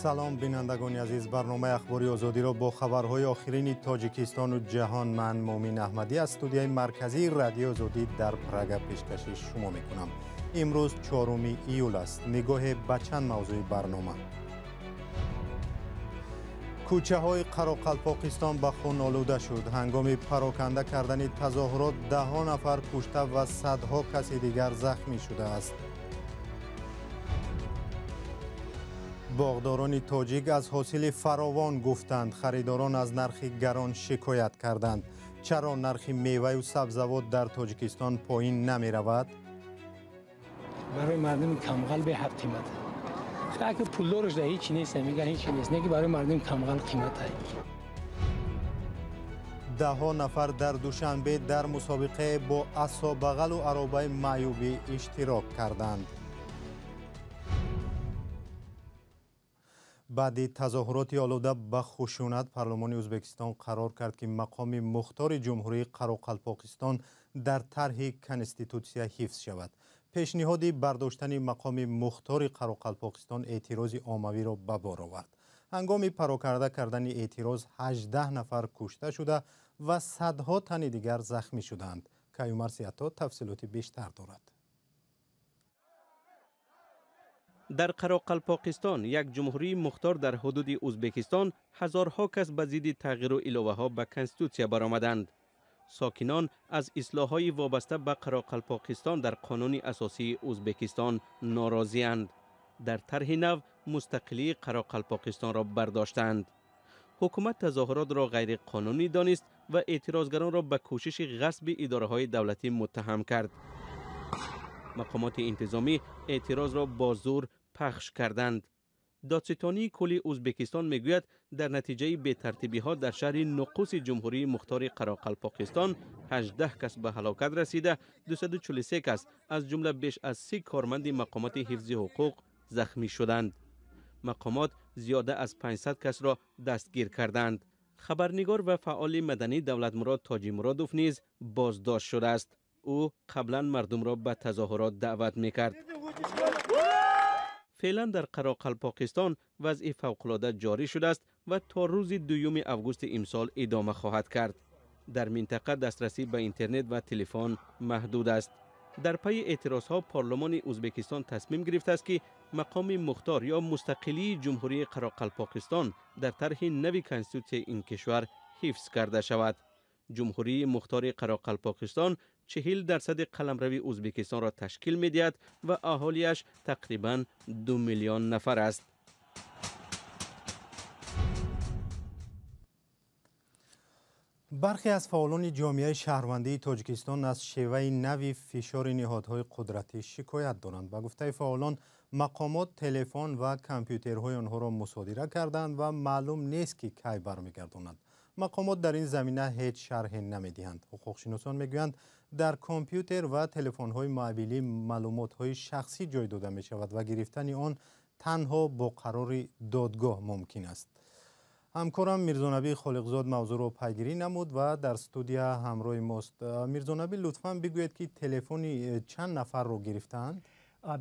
سلام بینندگان عزیز، برنامه اخباری آزادی را با خبرهای آخرین تاجیکستان و جهان من مومین احمدی از استودیوی مرکزی رادیو آزادی در پراگ پیشکش شما میکنم. امروز 4 ایول است. نگاه به چند موضوع برنامه. کوچه های قراقلپاقستان به خون آلوده شد. هنگام پراکنده کردن تظاهرات 10 نفر کشته و صدها کس دیگر زخمی شده است. باغداران تاجیک از حاصل فراوان گفتند. خریداران از نرخ گران شکایت کردند. چرا نرخ میوه و سبزیجات در تاجیکستان پایین نمی رود؟ برای مردم کمقل به حد قیمت. اگه پولدارش ده هیچ نیست، میگن هیچ نیست. نه که برای مردم کمقل قیمت است. 10 نفر در دوشنبه در مسابقه با عصا بغل و عرابه معیوبی اشتراک کردند. بعد تظاهرات آلوده به خشونت، پارلمان ازبکستان قرار کرد که مقام مختار جمهوری قراقلپاقستان در طرح کنستیتوسیا حفظ شود. پیشنهاد برداشتن مقام مختار قراقلپاقستان اعتراض عمومی را به بار آورد. هنگام پراکنده کردن اعتراض 18 نفر کشته شده و صدها تن دیگر زخمی شدند. کیومر سیاتا تفصیلات بیشتر دارد. در قراقلپاقستان، یک جمهوری مختار در حدود ازبکستان، هزارها کس به ضد تغییر و الوه ها به کنستیتوسیا برآمدند. ساکنان از اصلاح‌های وابسته به قراقلپاقستان در قانون اساسی ازبکستان ناراضی‌اند. در طرح نو مستقلی قراقلپاقستان را برداشتند. حکومت تظاهرات را غیر قانونی دانست و اعتراضگران را به کوشش غصب اداره‌های دولتی متهم کرد. مقامات انتظامی اعتراض را با زور پخش کردند. دادستانی کلی ازبکستان میگوید در نتیجه بی‌ترتیبی ها در شهر نقوس جمهوری مختار قراقلپاقستان 18 کس به هلاکت رسیده، 243 کس از جمله بیش از 30 کارمند مقامات حفظ حقوق زخمی شدند. مقامات زیاده از 500 کس را دستگیر کردند. خبرنگار و فعال مدنی دولتمراد تاجی مرادوف نیز بازداشت شده است. او قبلا مردم را به تظاهرات دعوت میکرد. فعلا در قراقلپاقستان وضع فوق‌العاده جاری شده است و تا روز 2 اوگوست امسال ادامه خواهد کرد. در منطقه دسترسی به اینترنت و تلفن محدود است. در پی اعتراضها پارلمان ازبکستان تصمیم گرفته است که مقام مختار یا مستقلی جمهوری قراقلپاقستان در طرح نوی کنستیتوسیای این کشور حفظ کرده شود. جمهوری مختار قراقلپاقستان 40% قلمرو ازبکستان را تشکیل می‌دهد و اهالیش تقریباً 2 میلیون نفر است. برخی از فعالان جامعه شهروندی تاجیکستان از شیوه نوی فشار نهادهای قدرتی شکایت دارند. به گفته فعالان، مقامات تلفن و کامپیوترهای آنها را مصادره کردند و معلوم نیست که کی برمیگردانند. مقامات در این زمینه هیچ شرحی نمیدهند. حقوقشناسان میگویند در کامپیوتر و تلفن‌های محمولی معلومات‌های شخصی جای داده می شود و گرفتن آن تنها با قرار دادگاه ممکن است. همکارم میرزانبی خالقزاد موضوع را پیگیری نمود و در استودیو همراه ماست. میرزانبی لطفاً بگویید که تلفنی چند نفر رو گرفتند؟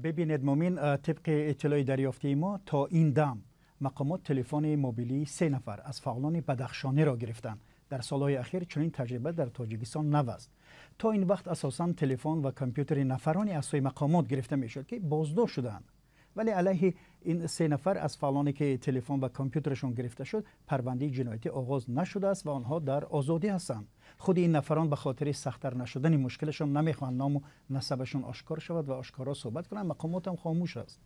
ببینید مومین، طبق اطلاع دریافتی ما تا این دم مقامات تلفن موبیلی 3 نفر از فعالان بدخشانی را گرفتند. در سالهای اخیر چنین تجربه در تاجیکستان نو است. تا این وقت اساساً تلفن و کامپیوتر نفرانی از سوی مقامات گرفته میشد که بازداشت شدند. ولی علیه این 3 نفر از فعالانی که تلفن و کامپیوترشون گرفته شد پرونده جنایتی آغاز نشده است و آنها در آزادی هستند. خود این نفران به خاطر سخت‌تر نشدن مشکلشون نمیخوان نام و نسبشون آشکار شود و آشکارا صحبت کنند. مقامات هم خاموش است.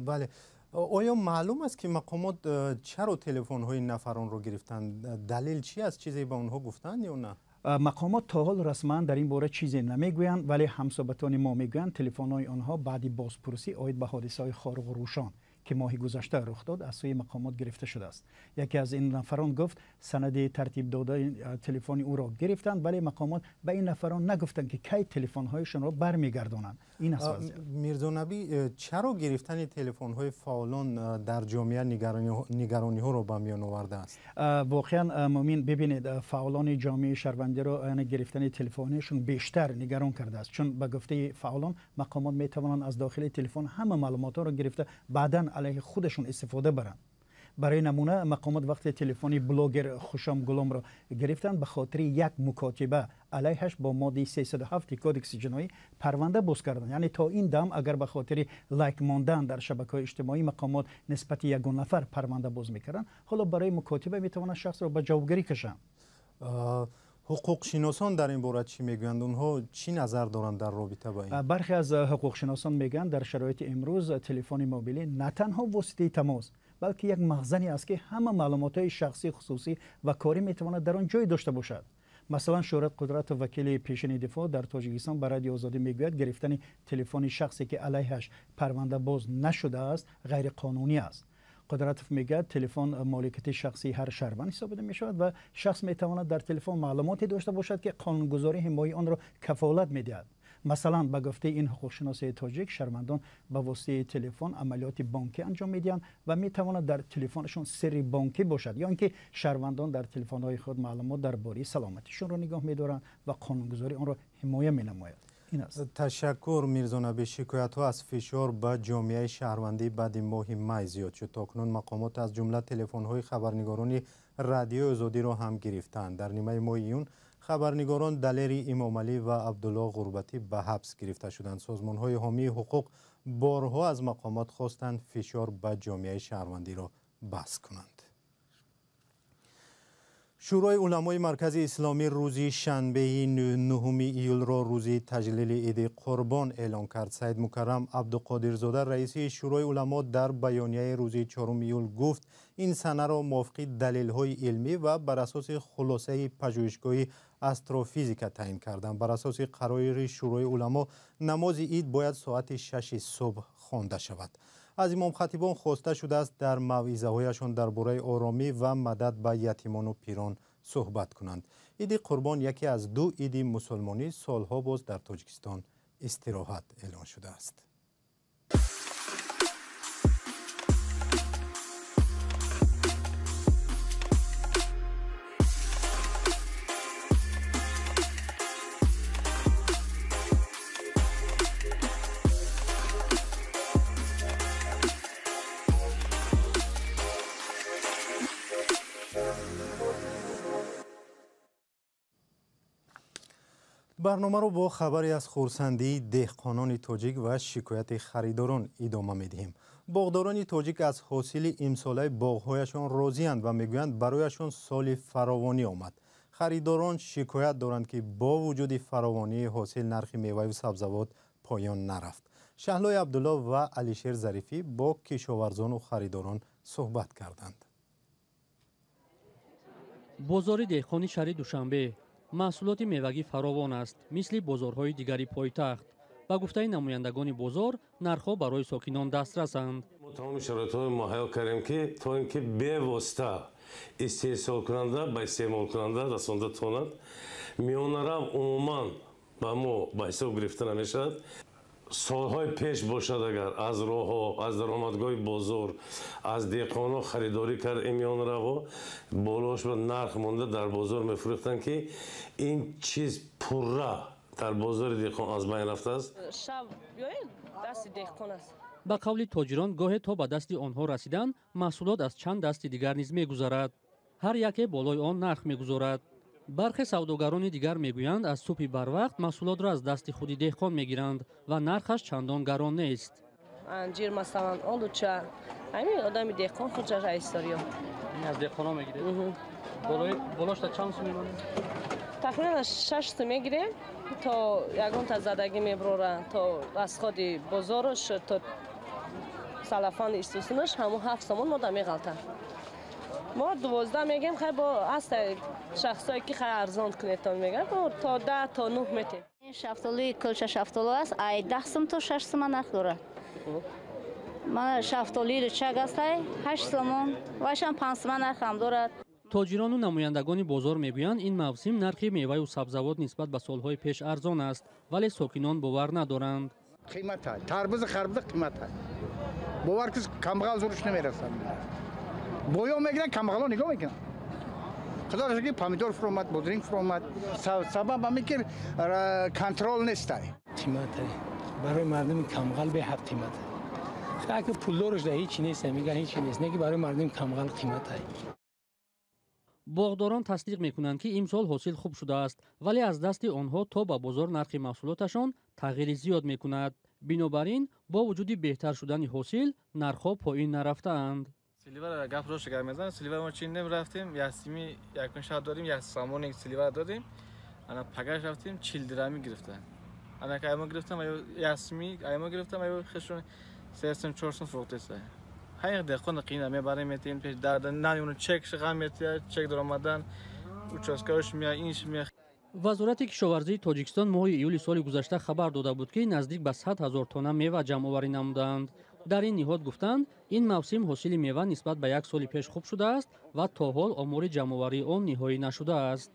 بله. آیا معلوم است که مقامات چرا تلفن‌های نفران رو گرفتند؟ دلیل چی است؟ چیزی به اونها گفتند یا نه؟ مقامات تا حال رسما در این باره چیزی نمیگویند، ولی همصحبتان ما میگویند تلفن‌های آنها بعد بازپرسی عاید به حادثه‌های خارق الروشن که ماه گذشته رخ داد از سوی مقامات گرفته شده است. یکی از این نفران گفت سند ترتیب داده تلفن او را گرفتند، ولی مقامات به این نفران نگفتند که کی تلفن‌هایشان را برمیگردانند. این است وضعیت. میرزانبی، چرا گرفتن تلفن‌های فعالان در جامعه نگرانی‌ها را به میان آورده است؟ واقعا مومین، ببینید فعالان جامعه شهروندی را گرفتن تلفن‌هایشون بیشتر نگران کرده است، چون به گفته فعالان مقامات میتوانند از داخل تلفن همه معلومات را گرفته بعداً علیه خودشون استفاده برند. برای نمونه مقامات وقتی تلفن بلاگر خوشام گلام را گرفتند به خاطر یک مکاتبه علیهش با ماده 307 کدکس جنایی پرونده باز کردند. یعنی تا این دم اگر به خاطر لایک ماندن در شبکه‌های اجتماعی مقامات نسبت یگان نفر پرونده باز میکردند، حالا برای مکاتبه میتوانند شخص را به جوابگیری کشند. حقوق شناسان در این باره چی میگویند؟ اونها چی نظر دارند در رابطه با این؟ برخی از حقوق شناسان میگن در شرایط امروز تلفن موبیلی نه تنها واسطه تماس بلکه یک مخزنی است که همه معلومات شخصی خصوصی و کاری میتواند در آن جای داشته باشد. مثلا شهرت قدرت وکیل پیشین دفاع در تاجیکستان برای رادیو آزادی میگوید گرفتن تلفن شخصی که علیهش پرونده باز نشده است غیر قانونی است. قدرتوف میگه تلفن مالکیت شخصی هر شهروند حساب می شود و شخص می تواند در تلفن معلوماتی داشته باشد که قانونگذاری حمایت آن را کفالت میدهد. مثلا به گفته این حقوقشناس تاجیک شهروندان به واسطه تلفن عملیات بانکی انجام میدهند و می تواند در تلفنشون سری بانکی باشد یا اینکه شهروندان در تلفن‌های خود معلومات درباره سلامتیشون را نگاه می‌دارند و قانونگذاری آن را حمایت می‌نماید. تشکر میرزا نبی. شکایت ها از فشار به جامعه شهروندی بعد ماه می زیاد شد. تاکنون مقامات از جمله تلفن های خبرنگاران رادیو آزادی را هم گرفتند. در نیمه ماه ایون خبرنگاران دلیری امامعلی و عبدالله غربتی به حبس گرفته شدند. سازمان های حامی حقوق بارها از مقامات خواستند فشار به جامعه شهروندی را بس کنند. شورای علمای مرکز اسلامی روز شنبه 9 ایول را روز تجلیل عید قربان اعلان کرد. سید مکرم عبدالقادرزاده رئیس شورای علما در بیانیه روز 4 ایول گفت این سنه را موافق دلیل‌های علمی و بر اساس خلاصه پژوهشگاهی استروفیزیک تعیین کردند. بر اساس قرار شورای علما نماز عید باید ساعت 6 صبح خوانده شود. از امام خطیبان خواسته شده است در موعظه‌هایشان درباره آرامی و مدد به یتیمان و پیران صحبت کنند. عید قربان یکی از دو عید مسلمانی سالها باز در تاجیکستان استراحت اعلان شده است. برنامه رو با خبری از خرسندی دهقانان تاجیک و شکایت خریداران ادامه می‌دهیم. باغداران تاجیک از حاصل امساله باغ‌هایشان راضی‌اند و میگویند برایشان سال فراوانی آمد. خریداران شکایت دارند که با وجود فراوانی حاصل نرخ میوه و سبزیجات پایان نرفت. شهلای عبدالله و علیشیر ظریفی با کشاورزان و خریداران صحبت کردند. بازار دهقانی شهر دوشنبه محصولات میوگی فراوان است مثل بازارهای دیگری پایتخت. با گفته نمایندگان بازار نرخ‌ها برای ساکنان دسترسند. ما تمام شرایط‌ها مهیا کردیم که تا اینکه به واسطه استحصال کننده به استعمال کننده رسانده تواند میانه رو عموما با ما به حساب گرفته نمیشد. سالهای پیش باشد اگر از راه‌ها از درآمدگاه بازار از دهقانا خریداری کرد میان رو بالاش به نرخ مونده در بازار میفروختن که این چیز پره در بازار دهقان از بین رفته است. شب دست دهقان است. با قول تاجران گاهی تا به دست آنها رسیدن محصولات از چند دست دیگر نیز میگذرد. هر یک بالای آن نرخ میگذارد. برخی سوداگران دیگر میگویند از صبح بر وقت محصولات را از دست خود دهقان میگیرند و نرخش چندان گران نیست. انجیر مثلا آلوچه همین آدم دهقان خودش ایستاریو از دهقانا میگیره. بالاش تا چند سو میمونه؟ تقریبا 6 سو میگیره تا یگان تا زدگی میبرورن تا از خود بازارش تا سلفان استوسنش همون 7 سومون ما میغلطن. ما 12 میگیم خیلی با هست شخصایی که خیلی ارزان کنید تا میگن تا 10 تا 9 میتیم. این شفتالی کلچه شفتالو است ای 10 سوم تا 6 سوم نرخ داره. من شفتالی چک است 8 سوم واشم 5 سوم نرخ هم دارد. تاجران و نمایندگان بازار میگویند این موسم نرخ میوه و سبزیجات نسبت به سالهای پیش ارزان است ولی ساکنان باور ندارند. قیمت های تربوز خربوزه قیمت های باور کس کمبغل زورش نمیرسن. بویا میگیرن کمبغلا نگاه میکنن. خدا را شکر پامیدور فرومد بودرینگ فرومد سبب همین که کنترل نیست. قیمت برای مردم کمغل به حد قیمت. که پولدارش ده هیچی نیست، میگن هیچی نیست، نه که برای مردم کمغل قیمت های. باغدорон тасдиқ мекунанд ки имсол ҳосил хуб шудааст, вале аз дасти онҳо то ба бозор нархи маҳсулоташон тағйири зиёд мекунад. бинобар ин бо вуҷуди беҳтар шудани ҳосил нархҳо поин нарафтаанд. سیلیور گپ روش گرم میزنه. سیلیور ما چین رفتیم، یاسمی یکون شاد داریم، یا سامون یک سیلیور دادیم. انا پگاش رفتیم 40 درهمی گرفتن. انا که ایما گرفتم یاسمی ایما گرفتم ایو خشون 300 400 فروخته است. هاي دقیقاً قیمت میبریم میتیم پیش در نمیونه چک شغام میتیه چک درآمدن участкааш мия инш мия. вазорати кишоварзии тоҷикистон моҳи июли соли гузашта хабар дода буд ки наздик ба 100 000 тонна мева ҷамъоварӣ намуданд. дар ин ниҳод гуфтанд ин мавсим ҳосили мева нисбат ба як соли пеш хуб шудааст ва то ҳол омори ҷамъоварии он ниҳоӣ нашудааст.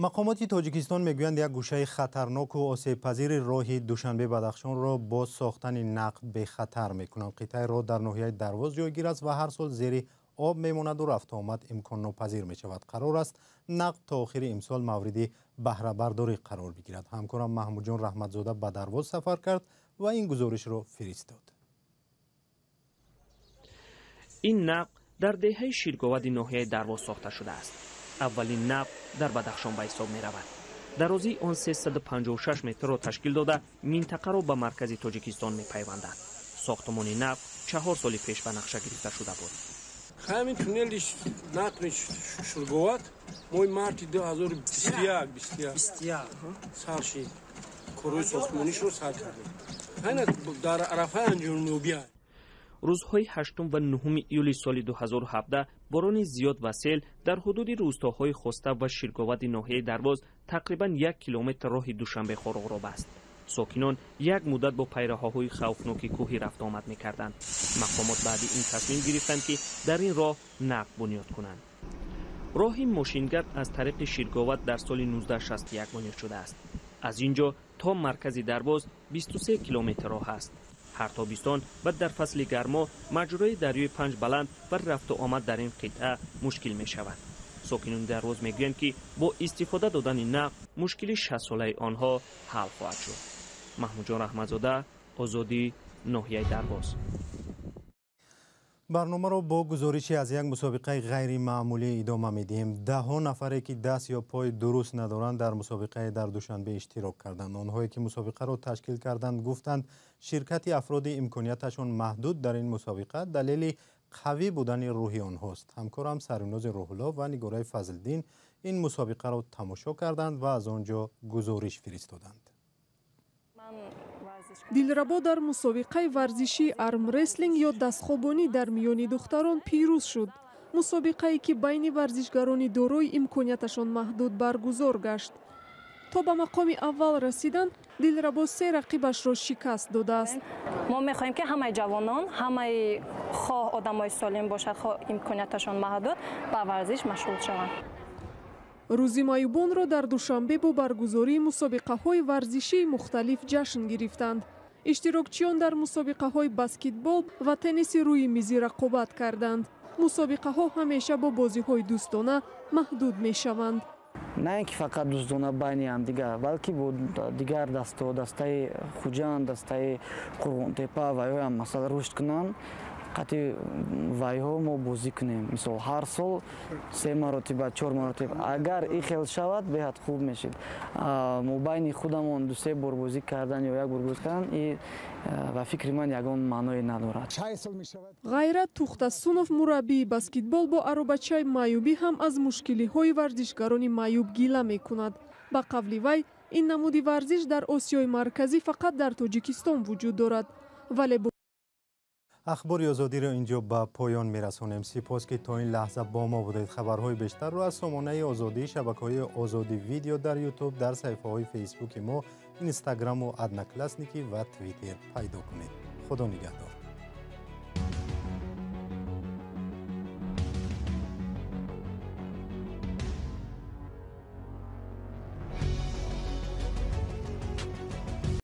мақомоти тоҷикистон мегӯянд як гӯшаи хатарноку осебпазири роҳи душанбе-бадахшонро бо сохтани нақд бехатар мекунанд. қитъаи роҳ дар ноҳияи Дарвоз ҷойгир аст ва ҳар сол зери об мемонаду рафтуомад имконнопазир мешавад. қарор аст нақд то охири имсол мавриди баҳрабардорӣ қарор бигирад. ҳамкорам маҳмудҷон раҳматзода ба Дарвоз сафар кард ва ин гузоришро фиристод. ин нақд дар деҳаи ширговади ноҳияи Дарвоз сохта шудааст. аввалин нақд дар Бадахшон ба ҳисоб меравад. дарозии он 356 метрро ташкил дода минтақаро ба маркази Тоҷикистон мепайвандад. сохтмони нақд 4 соли пеш ба нақша гирифта шуда буд. ҳамин туннели нақли ширговат моҳи марти 2021 сар шид корҳои сохтмонишро сар кардем. ҳайна дар арафаи анҷомёбӣ рӯзҳои 8 ва 9 июли соли 2017 борони зиёд ва сел дар ҳудуди рӯстоҳои Хоста ва Ширговади ноҳияи Дарвоз тақрибан 1 километр роҳи Душанбе-Хороғро баст. сокинон як муддат бо пайраҳаҳои хавфноки кӯҳӣ рафтуомад мекарданд. мақомот баъди ин тасмим гирифтанд ки дар ин роҳ нақд бунёд кунанд. роҳи мошингард аз тариқи Ширговат дар соли 1961 бунёд шудааст. аз ин ҷо то маркази Дарвоз 23 километр роҳ аст. ҳар тобистон ва дар фасли гармо маҷрои дарёи Панҷбаланд ва рафту омад дар ин қитъа мушкил мешавад. сокинони Дарвоз мегӯянд ки бо истифода додани нақд мушкили 60-солаи онҳо ҳал хоҳад шуд. маҳмудҷон раҳматзода, озодӣ, ноҳияи Дарвоз. барномаро бо гузориши аз як мусобиқаи ғайримаъмулӣ идома медиҳем. даҳҳо нафаре ки даст ё пои дуруст надоранд дар мусобиқаи дар Душанбе иштирок карданд. онҳое ки мусобиқаро ташкил карданд гуфтанд ширкати афроди имконияташон маҳдуд дар ин мусобиқа далели қавӣ будани рӯҳи онҳост. ҳамкорам Саримнози Рӯҳулло ва Нигораи Фазлиддин ин мусобиқаро тамошо карданд ва аз он ҷо гузориш фиристоданд. дилрабо дар мусобиқаи варзишии армрестлинг ё дастхобонӣ дар миёни духтарон пирӯз шуд. мусобиқае ки байни варзишгарони дорои имконияташон маҳдуд баргузор гашт. то ба мақоми аввал расидан дилрабо 3 рақибашро шикаст додааст. мо мехоҳем ки ҳамаи ҷавонон, ҳамаи хоҳ одамои солим бошад, хоҳ имконияташон маҳдуд ба варзиш машғул шаванд. рӯзи майюбонро дар Душанбе бо баргузории мусобиқаҳои варзишии мухталиф ҷашн гирифтанд. иштирокчиён дар мусобиқаҳои баскетбол ва тенниси рӯи мизӣ рақобат карданд. мусобиқаҳо ҳамеша бо бозиҳои дӯстона маҳдуд мешаванд. на ин ки фақат дӯстона байни ҳамдигар, балки бо дигар дасто, дастаи Хуҷанд, дастаи Қурғонтепа ва ёам масал рушд кунанд, қатъи вайҳо мо бозӣ кунем. мисол ҳар сол 3 маротиба 4 маротиба агар ин хел шавад беҳад хуб мешид. мо байни худамон 2-3 бор бозӣ кардан ё 1 бор бозӣ кардан ин ва фикри ман ягон маъное надорад. ғайрат Тухтасунов мураббии баскетбол бо аробачаи майюбӣ ҳам аз мушкилиҳои варзишгарони майюб гила мекунад. ба қавли вай ин намуди варзиш дар Осиёи марказӣ фақат дар Тоҷикистон вуҷуд дорад. вале ахбори озодиро инҷо ба поён мерасонем. сипос ки то ин лаҳза бо мо будед. хабарҳои бештарро аз сомонаи озодӣ, шабакаҳои озодӣ видео дар ютуб, дар саҳифаҳои фейсбуки мо, инстаграму одноклассники ва твиттер пайдо кунед. худо нигаҳдор.